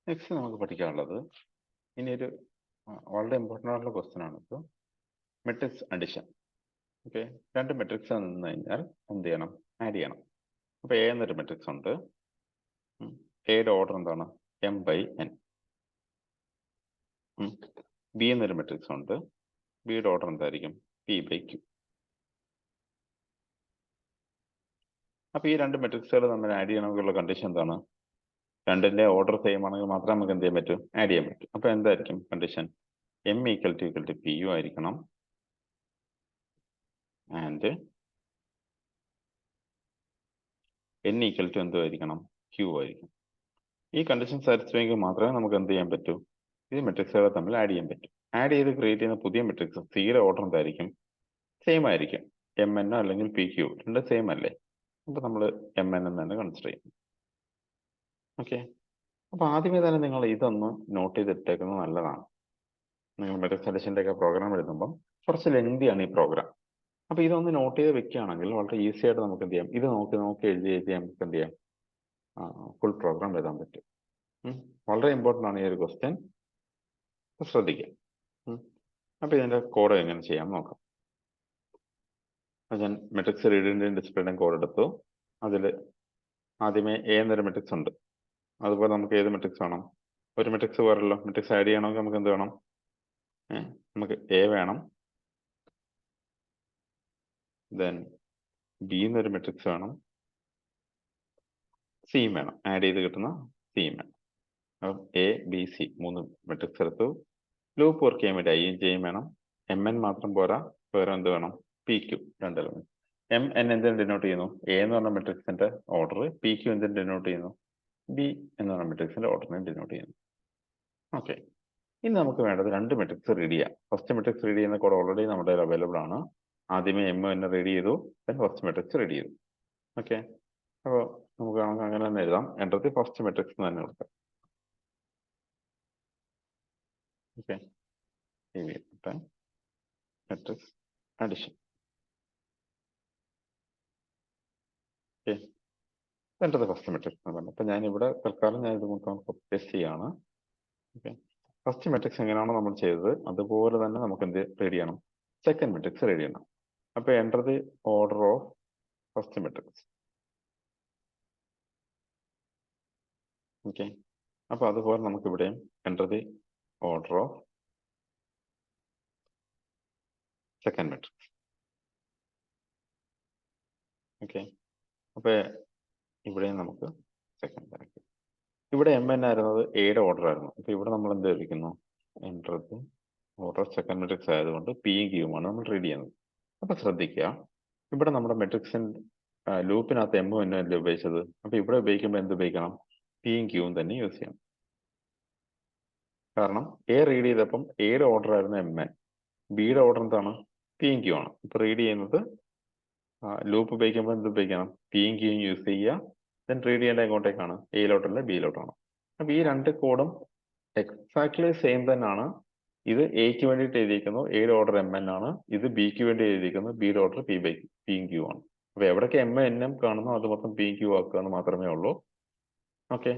Next നമുക്ക് പഠിക്കാനുള്ളത് ഇനിയൊരു വളരെ ഇമ്പോർട്ടൻ്റ് ആയിട്ടുള്ള ക്വസ്റ്റ്യൻ ആണ് ഇപ്പോൾ മെട്രിക്സ് അഡിഷൻ. ഓക്കെ, രണ്ട് മെട്രിക്സ് നിന്ന് കഴിഞ്ഞാൽ എന്ത് ചെയ്യണം? ആഡ് ചെയ്യണം. അപ്പോൾ എ എന്നൊരു മെട്രിക്സ് ഉണ്ട്. എയുടെ ഓർഡർ എന്താണ്? m/n. ബി എന്നൊരു മെട്രിക്സ് ഉണ്ട്. ബിയുടെ ഓർഡർ എന്തായിരിക്കും? p/q. അപ്പോൾ ഈ രണ്ട് മെട്രിക്സുകൾ തമ്മിൽ ആഡ് ചെയ്യണമെന്നുള്ള കണ്ടീഷൻ എന്താണ്? രണ്ടിൻ്റെ ഓർഡർ സെയിം ആണെങ്കിൽ മാത്രമേ നമുക്ക് എന്ത് ചെയ്യാൻ പറ്റൂ? ആഡ് ചെയ്യാൻ പറ്റും. അപ്പോൾ എന്തായിരിക്കും കണ്ടീഷൻ? m = pu ആയിരിക്കണം ആൻഡ് n = എന്തുമായിരിക്കണം? q ആയിരിക്കും. ഈ കണ്ടീഷൻ സാറ്റിസ്ഫൈ എങ്കിൽ മാത്രമേ നമുക്ക് എന്ത് ചെയ്യാൻ പറ്റൂ? ഈ മെട്രിക്സുകളെ തമ്മിൽ ആഡ് ചെയ്യാൻ പറ്റും. ആഡ് ചെയ്ത് ക്രിയേറ്റ് ചെയ്യുന്ന പുതിയ മെട്രിക്സ് സിയുടെ ഓർഡർ എന്തായിരിക്കും? സെയിം ആയിരിക്കും. mn അല്ലെങ്കിൽ pq രണ്ട് സെയിം അല്ലേ? അപ്പോൾ നമ്മൾ mn എന്ന് തന്നെ കൺസിഡർ ചെയ്യും. ഓക്കെ, അപ്പോൾ ആദ്യമേ തന്നെ നിങ്ങൾ ഇതൊന്ന് നോട്ട് ചെയ്തിട്ടേക്കുന്നത് നല്ലതാണ്. നിങ്ങൾ മെട്രിക്സ് അഡിഷൻ്റെ ഒക്കെ പ്രോഗ്രാം എഴുതുമ്പം കുറച്ച് ലെങ്തിയാണ് ഈ പ്രോഗ്രാം. അപ്പോൾ ഇതൊന്ന് നോട്ട് ചെയ്ത് വെക്കുകയാണെങ്കിൽ വളരെ ഈസി ആയിട്ട് നമുക്ക് എന്ത് ചെയ്യാം? ഇത് നോക്കി എഴുതി നമുക്ക് എന്ത് ചെയ്യാം? ഫുൾ പ്രോഗ്രാം എഴുതാൻ പറ്റും. വളരെ ഇമ്പോർട്ടൻ്റ് ആണ് ഈ ഒരു ക്വസ്റ്റ്യൻ, ശ്രദ്ധിക്കാം. അപ്പോൾ ഇതിൻ്റെ കോഡ് എങ്ങനെ ചെയ്യാം നോക്കാം. ഞാൻ മെട്രിക്സ് റീഡിൻ്റെയും ഡിസ്പ്ലേയുടെയും കോഡ് എടുത്തു. അതിൽ ആദ്യമേ എ എന്നൊരു മെട്രിക്സ് ഉണ്ട്. അതുപോലെ നമുക്ക് ഏത് മെട്രിക്സ് വേണം? ഒരു മെട്രിക്സ് പോരല്ലോ. മെട്രിക്സ് ആഡ് ചെയ്യണമെങ്കിൽ നമുക്ക് എന്ത് വേണം? നമുക്ക് എ വേണം, ദെൻ ബി എന്നൊരു മെട്രിക്സ് വേണം, സിയും വേണം. ആഡ് ചെയ്ത് കിട്ടുന്ന സിയും വേണം. അപ്പം എ ബി സി മൂന്ന് മെട്രിക്സ് എടുത്തു. ലൂപ്പ് വർക്ക് ചെയ്യാൻ വേണ്ടി ഐയും ജെയും വേണം. mn മാത്രം പോരാ, വേറെ എന്ത് വേണം? pq രണ്ട് എലമെന്റ്. mn എന്തിനു ഡിനോട്ട് ചെയ്യുന്നു? എ എന്ന് പറഞ്ഞ മെട്രിക്സിന്റെ ഓർഡർ. pq എന്തിനു ഡിനോട്ട് ചെയ്യുന്നു? ബി എന്ന് പറഞ്ഞ മെട്രിക്സിന്റെ ഓർഡറിനെ ഡിനോട്ട് ചെയ്യുന്നു. ഓക്കെ, ഇനി നമുക്ക് വേണ്ടത് രണ്ട് മെട്രിക്സ് റീഡ് ചെയ്യാം. ഫസ്റ്റ് മെട്രിക്സ് റീഡ് ചെയ്യുന്ന കോഡ് ഓൾറെഡി നമ്മുടെ അവൈലബിൾ ആണ്. ആദ്യമേ m റീഡ് ചെയ്തു, ദെൻ ഫസ്റ്റ് മെട്രിക്സ് റീഡ് ചെയ്തു. ഓക്കെ, അപ്പോൾ നമുക്ക് അങ്ങനെ തന്നെ എഴുതാം. എൻ്റർ ദി ഫസ്റ്റ് മെട്രിക്സ് തന്നെ എടുക്കാം. Okay, matrix addition. Okay, enter the first matrix എന്ന് പറഞ്ഞു. അപ്പം ഞാനിവിടെ തൽക്കാലം ഞാൻ ഇത് മൊത്തം പേസ്റ്റ് ചെയ്യാണ്. ഓക്കെ, ഫസ്റ്റ് മെട്രിക്സ് എങ്ങനെയാണോ നമ്മൾ ചെയ്തത് അതുപോലെ തന്നെ നമുക്ക് എന്ത് റീഡ് ചെയ്യണം? സെക്കൻഡ് മെട്രിക്സ് റീഡ് ചെയ്യണം. അപ്പോൾ enter the order of first matrix. Okay, അപ്പോൾ അതുപോലെ നമുക്ക് ഇവിടെയും enter the order of second matrix. Okay, അപ്പോൾ ഇവിടെയും നമുക്ക് സെക്കൻഡ് ആക്കി. ഇവിടെ mn ആയിരുന്നത് എയുടെ ഓർഡർ ആയിരുന്നു. അപ്പോൾ ഇവിടെ നമ്മൾ എന്ത് എഴുതിക്കുന്നു? Enter the order second matrix ആയതുകൊണ്ട് പിയും ക്യൂമാണ് നമ്മൾ റീഡ് ചെയ്യുന്നത്. അപ്പോൾ ശ്രദ്ധിക്കുക, ഇവിടെ നമ്മുടെ മെട്രിക്സിൻ്റെ ലൂപ്പിനകത്ത് m n അല്ലേ ഉപയോഗിച്ചത്. അപ്പോൾ ഇവിടെ ഉപയോഗിക്കുമ്പോൾ എന്ത് ഉപയോഗിക്കണം? പിയും ക്യൂവും തന്നെ യൂസ് ചെയ്യണം. കാരണം എ റീഡ് ചെയ്തപ്പം എയുടെ ഓർഡർ ആയിരുന്നു mn, ബിയുടെ ഓർഡർ എന്താണ്? പിയും ക്യൂ ആണ്. ഇപ്പോൾ റീഡ് ചെയ്യുന്നത് ലൂപ്പ് ഉപയോഗിക്കുമ്പോൾ എന്ത് ഉപയോഗിക്കണം? പിയും ക്യൂയും യൂസ് ചെയ്യുക. ദെൻ റീഡ് ചെയ്യേണ്ട എങ്ങോട്ടേക്കാണ്? എയിലോട്ടല്ല ബിയിലോട്ടാണ്. അപ്പോൾ ഈ രണ്ട് കോഡും എക്സാക്ട്ലി സെയിം തന്നെയാണ്. ഇത് എക്ക് വേണ്ടിയിട്ട് എഴുതിയിരിക്കുന്നു, എയുടെ ഓർഡർ mn ആണ്. ഇത് ബിക്ക് വേണ്ടി എഴുതിയിരിക്കുന്നു, ബിയുടെ ഓർഡർ പിയും ക്യൂ ആണ്. അപ്പോൾ എവിടേക്ക് m കാണുന്നു അത് മൊത്തം പിയും ക്യൂ ആക്കുക എന്ന് മാത്രമേ ഉള്ളൂ. ഓക്കെ,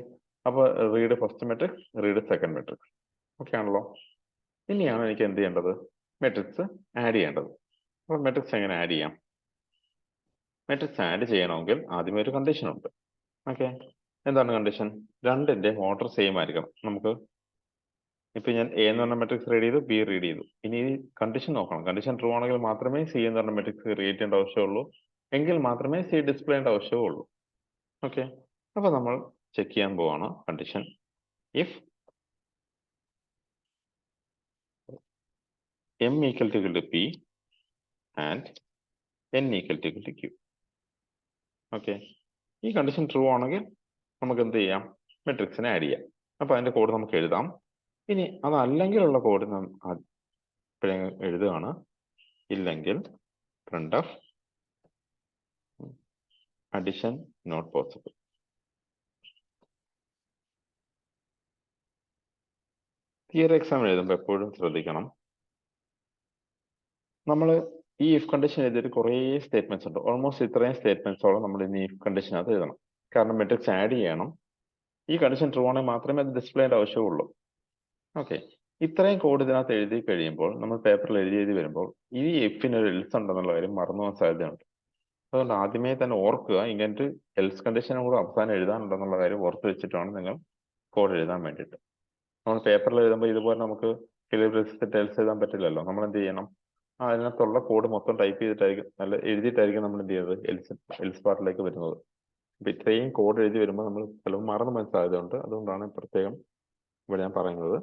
അപ്പോൾ read first matrix, read second matrix. Okay ആണല്ലോ. ഇനിയാണ് എനിക്ക് എന്ത് ചെയ്യേണ്ടത്? മെട്രിക്സ് ആഡ് ചെയ്യേണ്ടത്. അപ്പോൾ മെട്രിക്സ് എങ്ങനെ ആഡ് ചെയ്യാം? മെട്രിക്സ് ആഡ് ചെയ്യണമെങ്കിൽ ആദ്യമേ ഒരു കണ്ടീഷൻ ഉണ്ട്. ഓക്കെ, എന്താണ് കണ്ടീഷൻ? രണ്ടിൻ്റെ ഓർഡർ സെയിം ആയിരിക്കണം. നമുക്ക് ഇപ്പം ഞാൻ എ എന്ന് പറഞ്ഞ മെട്രിക്സ് റീഡ് ചെയ്തു, ബി റീഡ് ചെയ്തു. ഇനി ഈ കണ്ടീഷൻ നോക്കണം. കണ്ടീഷൻ ട്രൂ ആണെങ്കിൽ മാത്രമേ സി എന്ന് പറഞ്ഞ മെട്രിക്സ് ക്രിയേറ്റ് ചെയ്യേണ്ട ആവശ്യമുള്ളൂ. എങ്കിൽ മാത്രമേ സി ഡിസ്പ്ലേ ചെയ്യേണ്ട ആവശ്യമുള്ളൂ. ഓക്കെ, അപ്പോൾ നമ്മൾ ചെക്ക് ചെയ്യാൻ പോവാണ് condition. If m = p and n = q. Okay, ഈ കണ്ടീഷൻ ട്രൂ ആണെങ്കിൽ നമുക്ക് എന്ത് ചെയ്യാം? മെട്രിക്സിനെ ആഡ് ചെയ്യാം. അപ്പോൾ അതിൻ്റെ കോഡ് നമുക്ക് എഴുതാം. ഇനി അതല്ലെങ്കിലുള്ള കോഡ് എഴുതുകയാണ്. ഇല്ലെങ്കിൽ printf addition not possible. Theory exam എഴുതുമ്പോൾ എപ്പോഴും ശ്രദ്ധിക്കണം, നമ്മൾ ഈ ഇഫ് കണ്ടീഷൻ എഴുതിയിട്ട് കുറേ സ്റ്റേറ്റ്മെന്റ്സ് ഉണ്ട്. ഓൾമോസ്റ്റ് ഇത്രയും സ്റ്റേറ്റ്മെന്റ്സോളം നമ്മൾ ഇനി ഇഫ് കണ്ടീഷനകത്ത് എഴുതണം. കാരണം മെട്രിക്സ് ആഡ് ചെയ്യണം, ഈ കണ്ടീഷൻ ട്രൂ ആണെങ്കിൽ മാത്രമേ അത് ഡിസ്പ്ലേ ചെയ്യേണ്ട ആവശ്യമുള്ളൂ. ഓക്കെ, ഇത്രയും കോഡ് ഇതിനകത്ത് എഴുതി കഴിയുമ്പോൾ നമ്മൾ പേപ്പറിൽ എഴുതി വരുമ്പോൾ ഈ എഫിന് ഒരു എൽസ് ഉണ്ടെന്നുള്ള കാര്യം മറന്നു പോകാൻ സാധ്യതയുണ്ട്. അതുകൊണ്ട് ആദ്യമേ തന്നെ ഓർക്കുക, ഇങ്ങനൊരു എൽസ് കണ്ടീഷനും കൂടെ അവസാനം എഴുതാനുണ്ടെന്നുള്ള കാര്യം ഓർത്ത് വെച്ചിട്ടാണ് നിങ്ങൾ കോഡ് എഴുതാൻ വേണ്ടിയിട്ട്. നമ്മൾ പേപ്പറിൽ എഴുതുമ്പോൾ ഇതുപോലെ നമുക്ക് എൽസ് എഴുതാൻ പറ്റില്ലല്ലോ. നമ്മൾ എന്ത് ചെയ്യണം, അതിനകത്തുള്ള കോഡ് മൊത്തം ടൈപ്പ് ചെയ്തിട്ടായിരിക്കും, നല്ല എഴുതിയിട്ടായിരിക്കും നമ്മൾ എന്ത് ചെയ്യുന്നത്, എൽസ് പാർട്ടിലേക്ക് വരുന്നത്. അപ്പൊ ഇത്രയും കോഡ് എഴുതി വരുമ്പോൾ നമ്മൾ ചിലപ്പോൾ മറന്നു പോകാൻ സാധ്യതയുണ്ട്. അതുകൊണ്ടാണ് പ്രത്യേകം ഇവിടെ ഞാൻ പറയുന്നത്.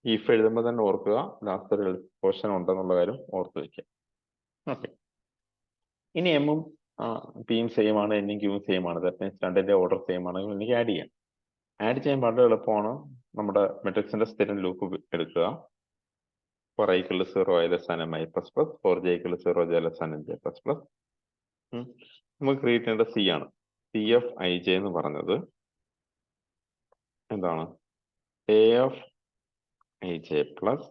ഇഫ് എഴുതുമ്പോൾ തന്നെ ഓർക്കുക ലാസ്റ്റ് ഒരു പോർഷൻ ഉണ്ടെന്നുള്ള കാര്യം ഓർത്ത് വയ്ക്കുക. ഓക്കെ, ഇനി എമ്മും പിയും സെയിം ആണ്, എന്നും ക്യൂവും സെയിം ആണ്. ദാറ്റ് മീൻസ് രണ്ടിന്റെ ഓർഡർ സെയിം ആണെങ്കിൽ എനിക്ക് ആഡ് ചെയ്യാം. ആഡ് ചെയ്യാൻ വളരെ എളുപ്പമാണ്. നമ്മുടെ മെട്രിക്സിന്റെ സ്ഥിരം ലൂപ്പ് എടുക്കുക. For i = 0 i less than mi plus plus, for j = 0 j less than j plus plus. നമുക്ക് ക്രിയേറ്റ് ചെയ്യേണ്ട സി ആണ്. സി ഓഫ് ഐ ജെ എന്ന് പറഞ്ഞത് എന്താണ്, A of I J plus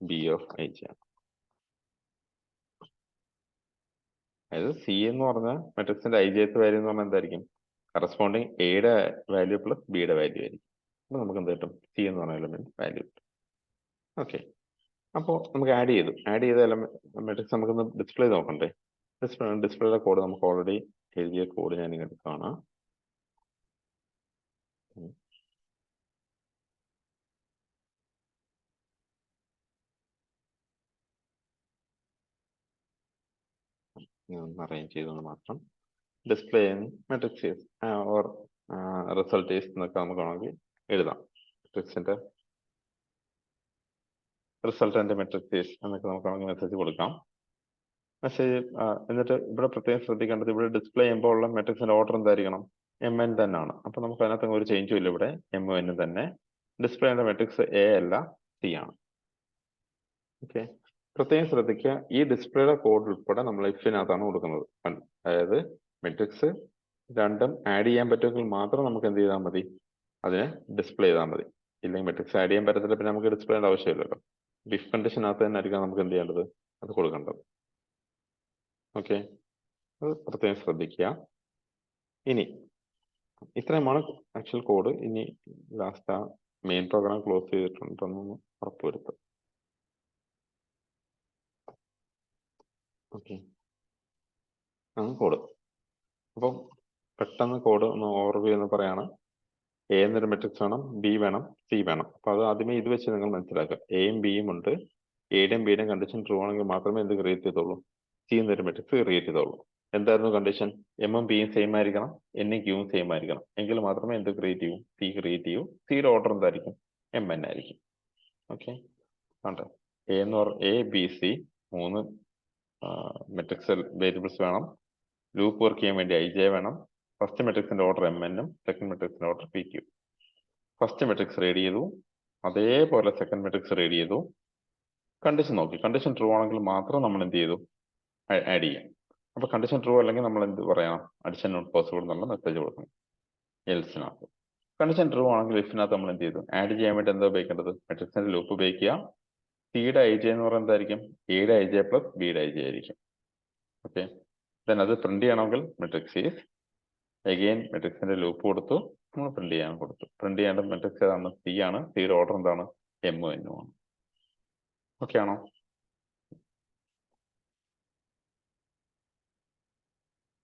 B of I J. അതായത് C എന്ന് പറഞ്ഞാൽ മെട്രിക്സിന്റെ ഐ ജെത്ത് വാല്യൂ എന്ന് പറഞ്ഞാൽ എന്തായിരിക്കും, കറസ്പോണ്ടിങ് എയുടെ വാല്യൂ പ്ലസ് ബിയുടെ വാല്യൂ ആയിരിക്കും. അപ്പൊ നമുക്ക് എന്ത് കിട്ടും, സി എന്ന് പറഞ്ഞ എലമെന്റ് വാല്യൂ കിട്ടും. ഓക്കെ, അപ്പോൾ നമുക്ക് ആഡ് ചെയ്ത എലമെന്റ് മെട്രിക്സ് നമുക്കൊന്ന് ഡിസ്പ്ലേ നോക്കണ്ടേ. ഡിസ്പ്ലേയുടെ കോഡ് നമുക്ക് ഓൾറെഡി എഴുതിയ കോഡ് ഞാൻ ഇങ്ങനെ കാണാം. അറേഞ്ച് ചെയ്തുകൊണ്ട് മാത്രം ഡിസ്പ്ലേ മെട്രിക്സ് ഓർ റിസൾട്ട് എന്നൊക്കെ നമുക്ക് വേണമെങ്കിൽ എഴുതാം. മെട്രിക്സിന്റെ റിസൾട്ടന്റ് മെട്രിക്സ് എന്നൊക്കെ നമുക്ക് വേണമെങ്കിൽ മെസ്സേജ് കൊടുക്കാം. മെസ്സേജ് എന്നിട്ട് ഇവിടെ പ്രത്യേകം ശ്രദ്ധിക്കേണ്ടത്, ഇവിടെ ഡിസ്പ്ലേ ചെയ്യുമ്പോൾ ഉള്ള മെട്രിക്സിന്റെ ഓർഡർ എന്തായിരിക്കണം, എം എൻ തന്നെയാണ്. അപ്പൊ നമുക്ക് അതിനകത്ത് ഒരു ചേഞ്ചും ഇല്ല. ഇവിടെ എം എൻ തന്നെ. ഡിസ്പ്ലേ ചെയ്യേണ്ട മെട്രിക്സ് എ അല്ല സി ആണ്. ഓക്കെ, പ്രത്യേകം ശ്രദ്ധിക്കുക, ഈ ഡിസ്പ്ലേയുടെ കോഡ് ഉൾപ്പെടെ നമ്മൾ ഇഫിനകത്താണ് കൊടുക്കുന്നത്. അതായത് മെട്രിക്സ് രണ്ടും ആഡ് ചെയ്യാൻ പറ്റുമെങ്കിൽ മാത്രം നമുക്ക് എന്ത് ചെയ്താൽ മതി, അതിനെ ഡിസ്പ്ലേ ചെയ്താൽ മതി. ഇല്ലെങ്കിൽ മെട്രിക്സ് ആഡ് ചെയ്യാൻ പറ്റത്തില്ല, പിന്നെ നമുക്ക് ഡിസ്പ്ലേ ചെയ്യേണ്ട ആവശ്യമില്ലല്ലോ. ഇഫ് കണ്ടീഷനകത്ത് തന്നെ ആയിരിക്കും നമുക്ക് എന്ത് ചെയ്യേണ്ടത്, അത് കൊടുക്കേണ്ടത്. ഓക്കെ, അത് പ്രത്യേകം ശ്രദ്ധിക്കുക. ഇനി ഇത്രയുമാണ് ആക്ച്വൽ കോഡ്. ഇനി ലാസ്റ്റ് ആ മെയിൻ പ്രോഗ്രാം ക്ലോസ് ചെയ്തിട്ടുണ്ടെന്ന് ഉറപ്പുവരുത്തുക. Okay, code. അപ്പം പെട്ടെന്ന് കോഡ് ഒന്ന് ഓവർവ്യൂ എന്ന് പറയാണ്. എ എന്നൊരു മെട്രിക്സ് വേണം, ബി വേണം, സി വേണം. അപ്പൊ അത് ആദ്യമേ ഇത് വെച്ച് നിങ്ങൾ മനസ്സിലാക്കുക. എയും ബിയും ഉണ്ട്. എയുടെയും ബിയുടെയും കണ്ടീഷൻ ട്രൂ ആണെങ്കിൽ മാത്രമേ എന്ത് ക്രിയേറ്റ് ചെയ്തോളൂ, സി എന്നൊരു മെട്രിക്സ് ക്രിയേറ്റ് ചെയ്തോളൂ. എന്തായിരുന്നു കണ്ടീഷൻ, എമ്മും ബിയും സെയിം ആയിരിക്കണം, എന്നും ക്യൂവും സെയിം ആയിരിക്കണം. എങ്കിൽ മാത്രമേ എന്ത് ക്രിയേറ്റ് ചെയ്യൂ, സി ക്രിയേറ്റ് ചെയ്യൂ. സിയുടെ ഓർഡർ എന്തായിരിക്കും, എം എൻ ആയിരിക്കും. ഓക്കെ, ഉണ്ട് എ എന്ന് പറഞ്ഞ എ ബി സി മൂന്ന് മെട്രിക്സ് വേരിയബിൾസ് വേണം. ലൂപ്പ് വർക്ക് ചെയ്യാൻ വേണ്ടി ഐ ജെ വേണം. ഫസ്റ്റ് മെട്രിക്സിന്റെ ഓർഡർ എം എന്നും സെക്കൻഡ് മെട്രിക്സിന്റെ order P Q. First matrix read ചെയ്തു, അതേപോലെ സെക്കൻഡ് മെട്രിക്സ് റീഡ് ചെയ്തു. കണ്ടീഷൻ നോക്കി, കണ്ടീഷൻ ട്രൂ ആണെങ്കിൽ മാത്രം നമ്മൾ എന്ത് ചെയ്തു, ആഡ് ചെയ്യാം. അപ്പൊ കണ്ടീഷൻ ട്രൂ അല്ലെങ്കിൽ നമ്മൾ എന്ത് പറയണം, അഡിഷൻ നോട്ട് പോസിബിൾ എന്നുള്ള മെസ്സേജ് കൊടുക്കണം എൽസിനകത്ത്. കണ്ടീഷൻ ട്രൂ ആണെങ്കിൽ ഇഫിനകത്ത് നമ്മൾ എന്ത് ചെയ്തു, ആഡ് ചെയ്യാൻ വേണ്ടി എന്താ ഉപയോഗിക്കേണ്ടത്, മെട്രിക്സിന്റെ ലൂപ്പ് ഉപയോഗിക്കുക. സിയുടെ ഐ ജെ എന്ന് പറയുന്നത് എന്തായിരിക്കും, എയുടെ ഐ ജെ പ്ലസ് ബിയുടെ ഐ ജെ ആയിരിക്കും. ഓക്കെ, ദെൻ അത് പ്രിന്റ് ചെയ്യണമെങ്കിൽ മെട്രിക്സ് ഈസ് അഗെയിൻ മെട്രിക്സിന്റെ ലൂപ്പ് കൊടുത്തു, നമ്മൾ പ്രിന്റ് ചെയ്യാൻ കൊടുത്തു. പ്രിന്റ് ചെയ്യേണ്ട മെട്രിക്സ് ഏതാണ്, സി ആണ്. സിയുടെ ഓർഡർ എന്താണ്, എം എന്നും ആണ്. ഓക്കെ ആണോ?